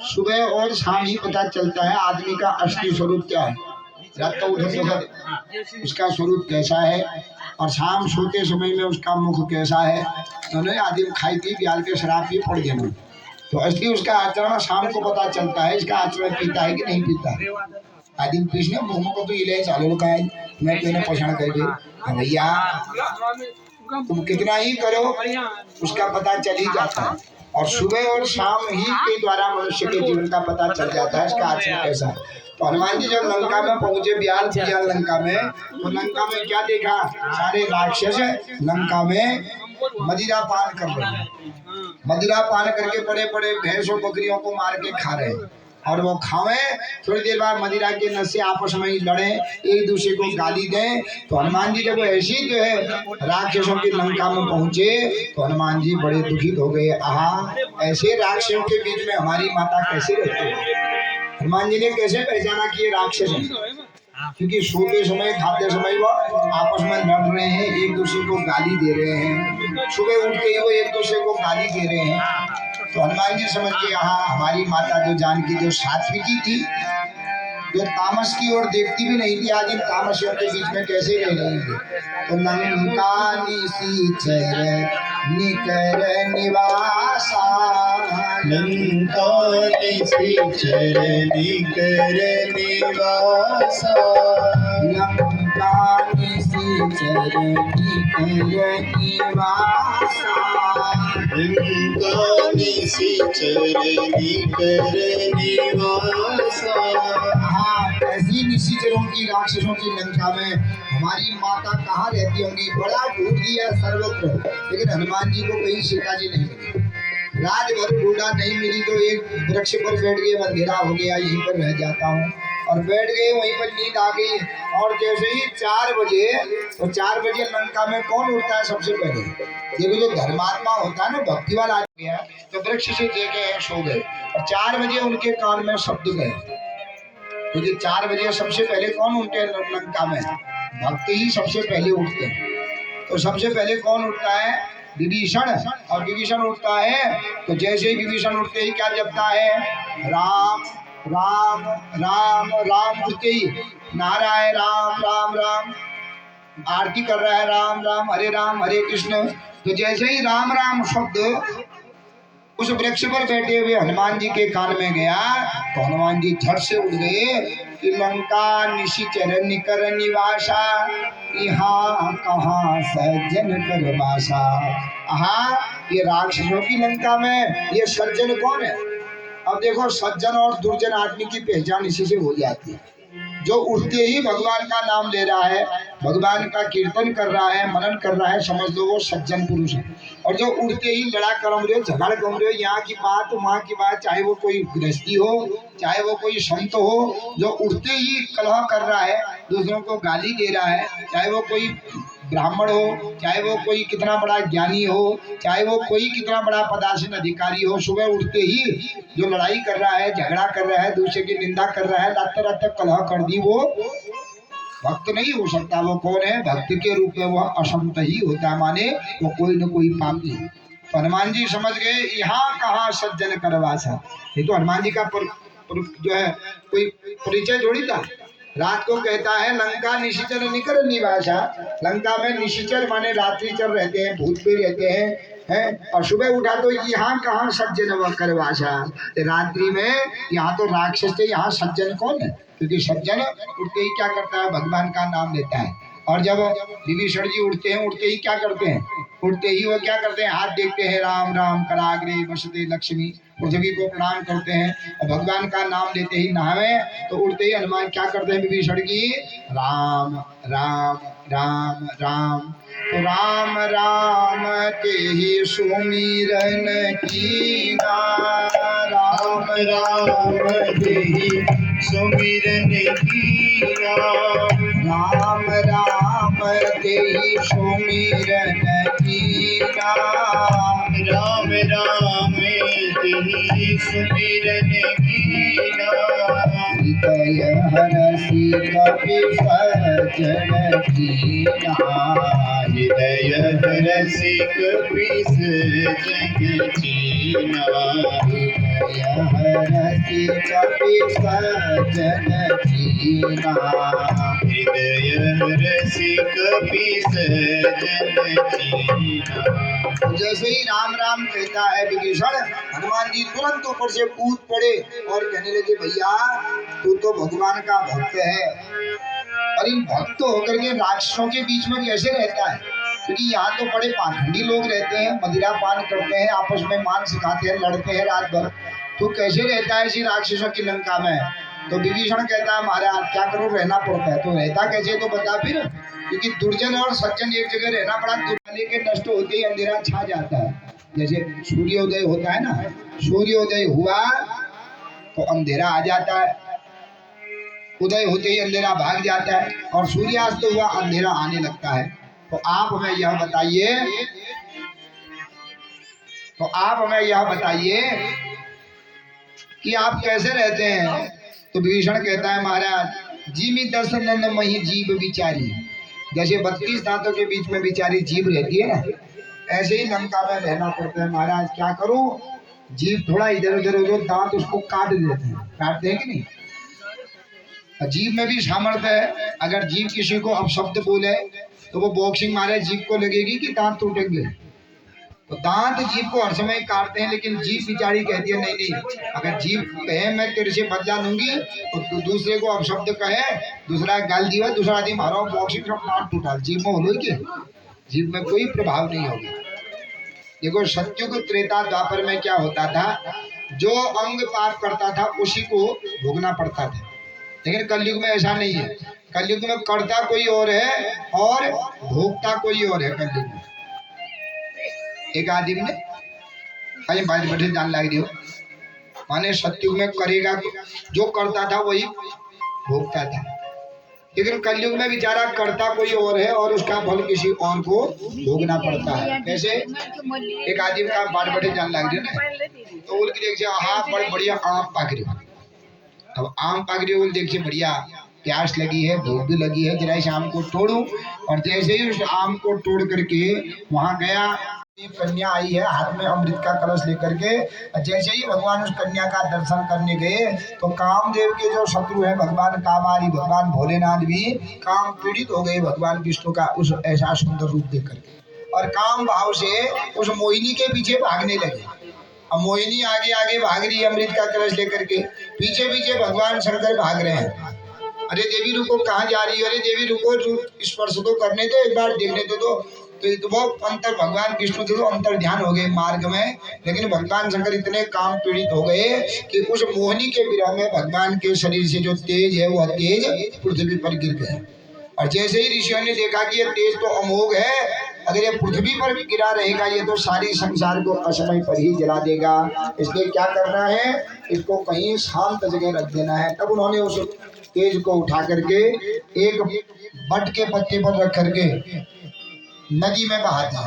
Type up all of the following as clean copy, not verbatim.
सुबह और शाम ही पता चलता है आदमी का असली स्वरूप क्या है। रात को उठे वक्त उसका स्वरूप कैसा है और शाम सोते समय में उसका मुख कैसा है। दोनों आदमी खाई पी प्याल के शराब पी पड़ गए तो असली उसका आचरण शाम को पता चलता है। इसका आचरण पीता है कि नहीं पीता। आदमी पीछने मुँह को तो इले चालू का है मैं तेने पोषण करके भैया तुम कितना ही करो उसका पता चल ही जाता है। और सुबह और शाम ही के द्वारा मनुष्य के जीवन का पता चल जाता है इसका आचरण कैसा है। तो हनुमान जी जब लंका में पहुंचे ब्याल लंका में तो लंका में क्या देखा, सारे राक्षस लंका में मदिरा पान कर रहे हैं। मदिरा पान करके बड़े बड़े भैंसों बकरियों को मार के खा रहे हैं और वो खावे थोड़ी देर बाद मदिरा के नशे आपस में ही लड़े एक दूसरे को गाली दें। तो हनुमान जी जब ऐसी जो है राक्षसों की लंका में पहुंचे तो हनुमान जी बड़े दुखित हो गए। आहा, ऐसे राक्षसों के बीच में हमारी माता कैसे रहती है। हनुमान जी ने कैसे पहचाना कि ये राक्षस है, क्योंकि सोते समय खाते समय वो आपस में लड़ रहे हैं, एक दूसरे को गाली दे रहे हैं। सुबह उठ के वो एक दूसरे को गाली दे रहे हैं। तो हनुमान जी समझ के यहाँ हमारी माता जो जानकी जो सात्विकी थी, जो तामस की ओर देखती भी नहीं थी, आज इन तामसियों के बीच में कैसे रह रही थी। तो लंका निशिचर निकर निवासा, लंका निशिचर निकर निवासा, लंका निशिचर निकर निवासा, लंका निशिचर निकर निवासा। ऐसी निशिचरों की राक्षसों की लंका में हमारी माता कहाँ रहती होंगी। बड़ा ढूंढ दिया सर्वत्र, लेकिन हनुमान जी को कहीं सीता जी नहीं मिली। रात भर ढूंढा नहीं मिली तो एक वृक्ष पर बैठ गए, अंधेरा हो गया यहीं पर रह जाता हूँ, और बैठ गए वहीं पर नींद आ गई। और जैसे ही 4 बजे तो 4 बजे लंका में कौन उठता है सबसे पहले। देखो जो धर्मात्मा होता है ना, भक्ति वाला आदमी है, तो वृक्ष से देखे हैं सो गए और 4 बजे उनके कान में शब्द गए। क्योंकि 4 बजे सबसे पहले कौन उठते हैं लंका में, भक्त ही सबसे पहले उठते हैं। तो सबसे पहले कौन उठता है, विभीषण। और विभीषण उठता है तो जैसे ही विभीषण उठते ही क्या जपता है, राम राम राम राम। उठते ही नारा है राम राम राम, आरती कर रहा है राम राम हरे कृष्ण। तो जैसे ही राम राम शब्द उस वृक्ष पर बैठे हुए हनुमान जी के कान में गया तो हनुमान जी झट से उठ गए कि लंका निशिचर निकर निवासा, यहाँ कहाँ सज्जन कर वासा। ये राक्षसों की लंका में ये सज्जन कौन है। अब देखो सज्जन और दुर्जन आदमी की पहचान इसी से हो जाती है। जो उठते ही भगवान का नाम ले रहा है, भगवान का कीर्तन कर रहा है, मनन कर रहा है, समझ लो वो सज्जन पुरुष है। और जो उठते ही लड़ा करम रहे, झगड़ कम रहे, यहाँ की बात वहाँ की बात, चाहे वो कोई गृहस्थी हो चाहे वो कोई संत हो, जो उठते ही कलह कर रहा है, दूसरों को गाली दे रहा है, चाहे वो कोई ब्राह्मण हो, चाहे वो कोई कितना बड़ा ज्ञानी हो, चाहे वो कोई कितना बड़ा पदासीन अधिकारी हो, सुबह उठते ही जो लड़ाई कर रहा है, झगड़ा कर रहा है, दूसरे की निंदा कर रहा है, रात रात कलह कर दी, वो भक्त नहीं हो सकता। वो कौन है, भक्त के रूप में वह असंत ही होता है, माने वो कोई न कोई पापी है। तो हनुमान जी समझ गए यहाँ कहाँ सज्जन करवासा। ये तो हनुमान जी का जो है कोई परिचय जोड़ी था। रात को कहता है लंका निशिचर निकर निवासा, लंका में निशिचर माने रात्रिचर रहते हैं, भूत भी रहते हैं। और सुबह उठा तो यहाँ कहाँ सज्जन व करवासा, रात्रि में यहाँ तो राक्षस थे, यहाँ सज्जन कौन है। क्योंकि सज्जन उठते ही क्या करता है, भगवान का नाम लेता है। और जब विभीषण जी उठते हैं, उठते ही क्या करते हैं, उठते ही वो क्या करते हैं, हाथ देखते हैं राम राम कराग्रे वसते लक्ष्मी, पृथ्वी को प्रणाम करते हैं और भगवान का नाम लेते ही नहावे। तो उठते ही हनुमान क्या करते हैं, विभीषण की राम राम राम राम। तो राम राम ते ही सुमिरन कीना, राम राम ते ही सुमिरन कीना, राम राम ते ही सुमिरन कीना, राम राम तेहि सुमिरन कीना, हृदय हरषि कपि सज्जन कीना, हृदय हरषि कपि सज्जन कीना, रसी कपि सजन कीना। हृदय रसिक सजन कीना। जैसे ही राम राम कहता है विभीषण, हनुमान जी तुरंत ऊपर से कूद पड़े और कहने लगे भैया तू तो भगवान का भक्त है, और इन भक्त होकर के राक्षसों के बीच में कैसे रहता है? क्योंकि यहाँ तो बड़े पाखंडी लोग रहते हैं, मदिरा पान करते हैं, आपस में मांस खाते हैं, लड़ते हैं रात भर। तो कैसे रहता है इसी राक्षसों की लंका में? तो विभीषण कहता है महाराज क्या करो, रहना पड़ता है। तो रहता कैसे तो बता फिर। क्योंकि दुर्जन और सज्जन एक जगह रहना पड़ा, दुर्जन के नष्ट होते ही अंधेरा छा जाता है। जैसे सूर्योदय होता है ना, सूर्योदय हुआ तो अंधेरा आ जाता है, उदय होते ही अंधेरा भाग जाता है, और सूर्यास्त हुआ अंधेरा आने लगता है। तो आप हमें यह बताइए कि आप कैसे रहते हैं? तो विभीषण कहता है महाराज जीमी दर्शन मही जीव विचारी। जैसे 32 दांतों के बीच में विचारी जीव रहती है ना, ऐसे ही लंका में रहना पड़ता है महाराज। क्या करूं, जीव थोड़ा इधर उधर हो, दांत उसको काटते हैं कि नहीं? जीव में भी सामर्थ्य है। अगर जीव किसी को अपशब्द बोले तो वो बॉक्सिंग मारे जीव को लगेगी कि दांत टूटेंगे। तो दांत जीव को हर समय काटते हैं, लेकिन जीव बिचारी कहती है नहीं, अगर जीव कहे मैं तेरे से बदला लूंगी तो दूसरे को अपशब्द कहे, दूसरा गाल दिया, दूसरा दिन मारो बॉक्सिंग सब दांत टूटा, जीव में हो क्या? जीव में कोई प्रभाव नहीं होगा। देखो सत्युग त्रेता द्वापर में क्या होता था, जो अंग पाप करता था उसी को भोगना पड़ता था, लेकिन कलयुग में ऐसा नहीं है। कलयुग में करता कोई और है और भोगता कोई और है। कलयुग में एक आदमी ने कहीं बात बैठे जान लग रही हो, माने सत्युग में करेगा जो करता था वही भोगता था, लेकिन कलयुग में बेचारा करता कोई और है और उसका फल किसी और को भोगना पड़ता है। कैसे? एक आदमी का बात बैठे जान लग रही हो ना, तो बोल के देखिए हाँ बड़ी बढ़िया आम पाक रही। अब आम पाक रही बोल देखिए बढ़िया प्यास लगी है, भूख भी लगी है, जरा इस आम को तोड़ूं। और जैसे ही उस आम को तोड़ करके वहां गया, कन्या आई है हाथ में अमृत का कलश लेकर के। जैसे ही भगवान उस कन्या का दर्शन करने गए तो कामदेव के जो शत्रु है भगवान कामारी, भगवान भोलेनाथ भी काम पीड़ित हो गए भगवान विष्णु का उस ऐसा सुंदर रूप देख करके, और काम भाव से उस मोहिनी के पीछे भागने लगे। अब मोहिनी आगे आगे भाग रही है अमृत का कलश लेकर के, पीछे पीछे भगवान शंकर भाग रहे हैं। अरे देवी रुको, कहाँ जा रही है? अरे देवी रुको, स्पर्श तो करने दो, एक बार देखने दो। तो वो अंतर भगवान विष्णु तो अंतर ध्यान हो गए मार्ग में, लेकिन भगवान शंकर इतने काम पीड़ित हो गए कि उस मोहिनी के विरह में भगवान के शरीर से जो तेज है वह तेज पृथ्वी पर गिर गए। और जैसे ही ऋषियों ने देखा कि ये तेज तो अमोघ है, अगर ये पृथ्वी पर भी गिरा रहेगा ये तो सारी संसार को असमय पर ही जला देगा, इसलिए क्या करना है, इसको कहीं शांत जगह रख देना है। तब उन्होंने उस तेज को उठा करके एक बट के पत्ते पर रख करके नदी में बहा दिया।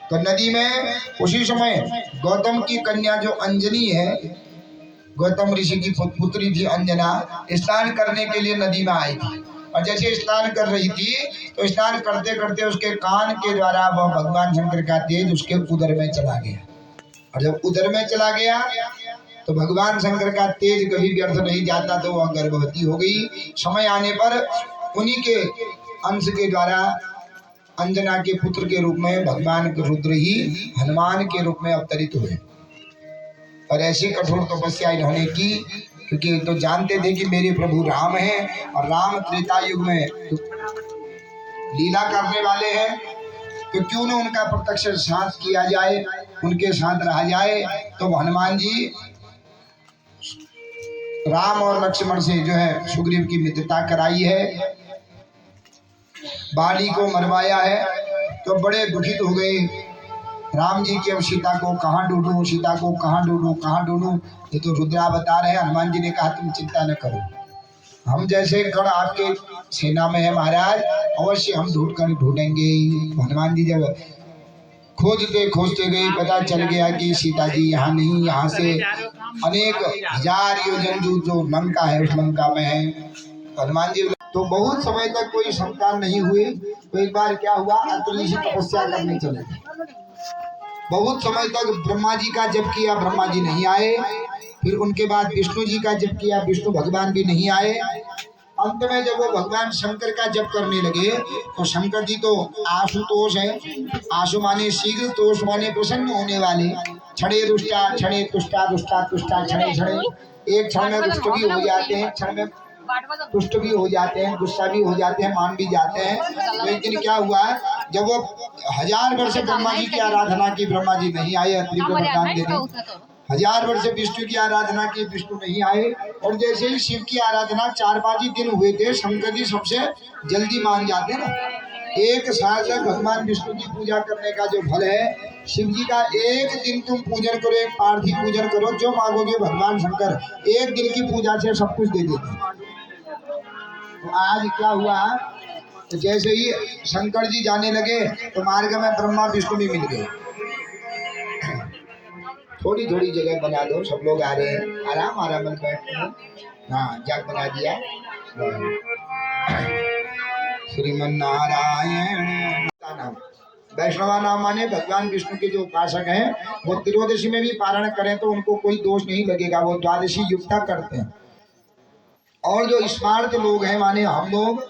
तो नदी में उसी समय गौतम की कन्या जो अंजनी है, गौतम ऋषि की पुत्री थी अंजना, स्नान करने के लिए नदी में आई थी। और जैसे स्नान कर रही थी तो स्नान करते करते उसके कान के द्वारा वह भगवान शंकर का तेज उसके उदर में चला गया। और जब उदर में चला गया तो भगवान शंकर का तेज कभी व्यर्थ नहीं जाता, तो वह गर्भवती हो गई। समय आने पर उन्हीं के अंश के द्वारा अंजना के पुत्र के रूप में भगवान रुद्र ही हनुमान के रूप में अवतरित हुए। और ऐसी कठोर तपस्या इन्होंने की, क्योंकि तो जानते थे कि मेरे प्रभु राम हैं और राम त्रेता युग में लीला करने वाले हैं, तो क्यों न उनका प्रत्यक्ष साथ किया जाए, उनके साथ रहा जाए। तो हनुमान जी राम और लक्ष्मण से जो है सुग्रीव की मित्रता कराई है, बाली को मरवाया है, तो बड़े दुखित हो गए राम जी की। अब सीता को कहाँ ढूंढूं, सीता को कहाँ ढूंढूं, कहाँ ढूंढूं? ये तो रुद्रा बता रहे हैं। हनुमान जी ने कहा तुम चिंता न करो, हम जैसे गण आपके सेना में है महाराज, अवश्य हम ढूंढेंगे। हनुमान जी जब खोजते गए, पता चल गया कि सीता जी यहाँ नहीं, यहाँ से अनेक हजार योजन जो लंका है उस लंका में है। हनुमान जी तो बहुत समय तक कोई संतान नहीं हुए। तो एक बार क्या हुआ, अतुल जी तपस्या करने चले। बहुत समय तक ब्रह्मा जी का जप किया, ब्रह्मा जी नहीं आए। फिर उनके बाद विष्णु जी का जप किया, विष्णु भगवान भी नहीं आए। अंत में जब वो भगवान शंकर का जप करने लगे तो शंकर जी तो आशुतोष है, आशु माने शीघ्र, तोष माने प्रसन्न होने वाले। क्षणे रुष्टा, क्षणे तुष्टा, रुष्टा तुष्टा, क्षणे क्षणे, एक क्षण में रुष्ट भी हो जाते हैं, क्षण में तुष्ट भी हो जाते हैं, गुस्सा भी हो जाते हैं, मान भी जाते हैं। तो एक दिन क्या हुआ, जब वो 1000 वर्ष ब्रह्मा जी की आराधना की, ब्रह्मा जी नहीं आए अत्रि को वरदान देने। 1000 वर्ष विष्णु की आराधना की, विष्णु नहीं आए। और जैसे ही शिव की आराधना 4-5 ही दिन हुए थे, शंकर जी सबसे जल्दी मान जाते ना। एक साल तक भगवान विष्णु की पूजा करने का जो फल है, शिव जी का एक दिन तुम पूजन करो, एक पार्थी पूजन करो, जो मांगोगे भगवान शंकर एक दिन की पूजा से सब कुछ दे देते हैं। तो आज क्या हुआ, तो जैसे ही शंकर जी जाने लगे तो मार्ग में ब्रह्मा विष्णु भी मिल गए। थोड़ी थोड़ी जगह बना दो, सब लोग आ रहे हैं, आराम आराम में बैठो। हाँ, जग बना दिया। श्रीमन नारायण का नाम, वैष्णवा नाम माने भगवान विष्णु के जो उपासक हैं, वो त्रियोदशी में भी पारण करें तो उनको कोई दोष नहीं लगेगा, वो द्वादशी युक्ता करते हैं। और जो स्मार्त लोग हैं, माने हम लोग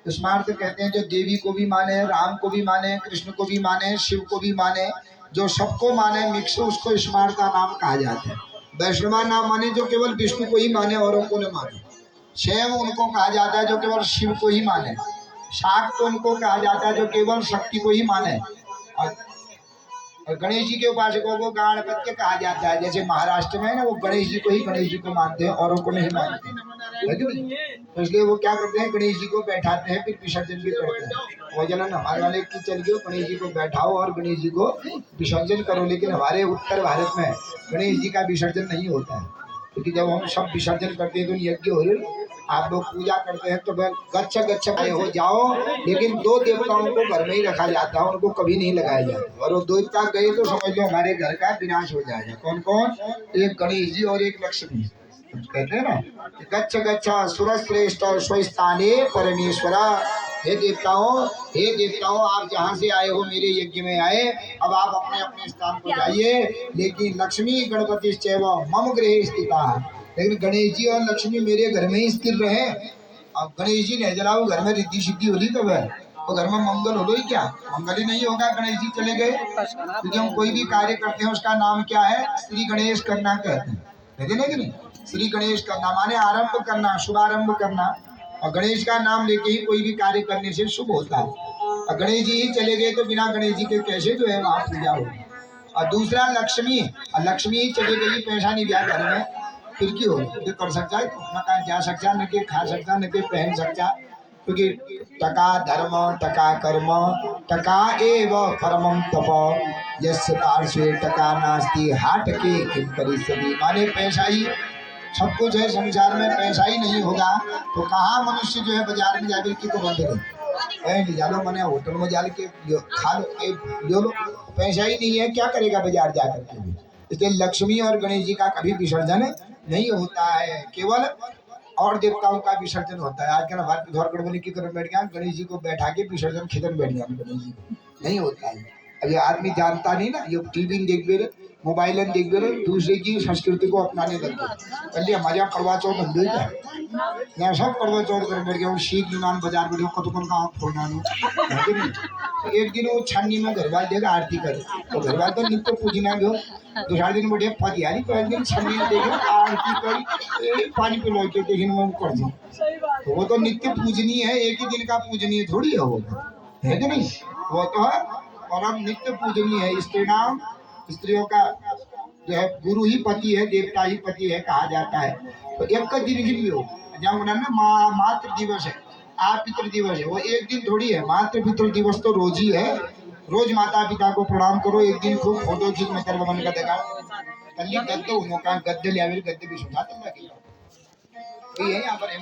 स्मार्त कहते हैं, जो देवी को भी माने, राम को भी माने, कृष्ण को भी माने, शिव को भी माने, जो सबको माने मिक्स, उसको स्मार्त का नाम कहा जाता है। वैष्णवा नाम माने जो केवल विष्णु को ही माने, औरों को न माने। शैव उनको कहा जाता है जो केवल शिव को ही माने। शाक्त उनको कहा जाता है जो केवल शक्ति को ही माने। और गणेश जी के उपासकों को गणपत्य कहा जाता है। जैसे महाराष्ट्र में ना, वो गणेश जी को ही गणेश जी को मानते हैं, औरों को नहीं मानते, है कि नहीं? तो इसलिए वो क्या करते हैं, गणेश जी को बैठाते हैं, फिर विसर्जन भी करते हैं। वो जनन हमारे वाले की चल गए, गणेश जी को बैठाओ और गणेश जी को विसर्जन करो। लेकिन हमारे उत्तर भारत में गणेश जी का विसर्जन नहीं होता है, क्योंकि जब हम सब विसर्जन करते हैं तो यज्ञ हो रहे, आप लोग पूजा करते हैं तो गच्छ गच्छ आए हो जाओ, लेकिन 2 देवताओं को घर में ही रखा जाता है, उनको कभी नहीं लगाया जाता। और वो 2 देवता गए तो समझ लो हमारे घर का विनाश हो जाएगा। कौन कौन? एक गणेश जी और एक लक्ष्मी। कहते हैं ना, गच्छ गच्छ सुर श्रेष्ठ स्वस्थाने परमेश्वरा। हे देवताओं, हे देवताओं, आप जहाँ से आए हो मेरे यज्ञ में आए, अब आप अपने अपने स्थान पर जाइए। लेकिन लक्ष्मी गणपति चैव मम गृहे स्थिता, लेकिन गणेश जी और लक्ष्मी मेरे घर में ही स्थिर रहे। अब गणेश जी ने जरा वो घर में रिद्धि सिद्धि होली कब है, तो घर में मंगल हो गई क्या? मंगल ही नहीं होगा, गणेश जी चले गए। क्योंकि हम कोई भी कार्य करते हैं उसका नाम क्या है? श्री गणेश करना कहते हैं, कहते ना कि नहीं? श्री गणेश करना माने आरंभ करना, शुभारंभ करना। और गणेश का नाम लेके ही कोई भी कार्य करने से शुभ होता है। और गणेश जी ही चले गए तो बिना गणेश जी के कैसे जो है वहाँ पूजा होगी। और दूसरा लक्ष्मी, और लक्ष्मी ही चले गई, पैसा नहीं दिया घर में, फिर क्यों हो कर सकता है, न कहीं जा सकता, न के खा सकता, न के पहन सकता। क्योंकि टका धर्म, टका कर्म, टका एव परमं तप, यस्य पार्श्वे टका नास्ति हाट के किम करिष्यति। माने पैसा ही सब कुछ है संसार में, पैसा ही नहीं होगा तो कहाँ मनुष्य जो है बाजार में जाकर की बंद करे, जालो मैंने होटल में जाल के खा लो, पैसा ही नहीं है, क्या करेगा बाजार जाकर के भी। इसलिए लक्ष्मी और गणेश जी का कभी विसर्जन नहीं होता है, केवल और देवताओं का विसर्जन होता है। आजकल हमारे पिथौर गढ़वाली की तरफ बैठ गया, गणेश जी को बैठा के विसर्जन खिदन बैठ गया, गणेश जी नहीं होता है। अब ये आदमी जानता नहीं ना, ये टीवी देख रहे, मोबाइल देख रहे, दूसरे की संस्कृति को अपनाने लग गए। पहले हमारे यहाँ करवा चौथ बंद हो जाए, यहाँ सब करवा चौथ कर बैठ गया। शीख यूनान बाजार बैठे कतुकन का आँख फोड़ना नहीं। एक दिन वो छन्नी में घरवाल देगा आरती करे, तो घरवाल तो नित्य पूजना गयो। दूसरा दिन बैठे फतियारी, पहले दिन छन्नी में देखे आरती करी, पानी पिलो के देखिए वो कर दी। तो वो तो नित्य पूजनीय है, एक ही दिन का पूजनीय थोड़ी है वो, है कि नहीं? वो तो है। और हम नित्य पूजनीय है। स्त्री नाम, स्त्रियों का जो है गुरु ही पति है, देवता ही पति है कहा जाता है। तो एक का दिन ही भी हो, जहाँ ना मातृ दिवस है, आप पितृ दिवस है, वो एक दिन थोड़ी है। मातृ पितृ दिवस तो रोज ही है, रोज माता पिता को प्रणाम करो। एक दिन खूब फोटो खींच में कर बन का देखा कल गद्दे उन्होंने गद्दे लिया, गद्दे भी सुझा ये है यहाँ पर।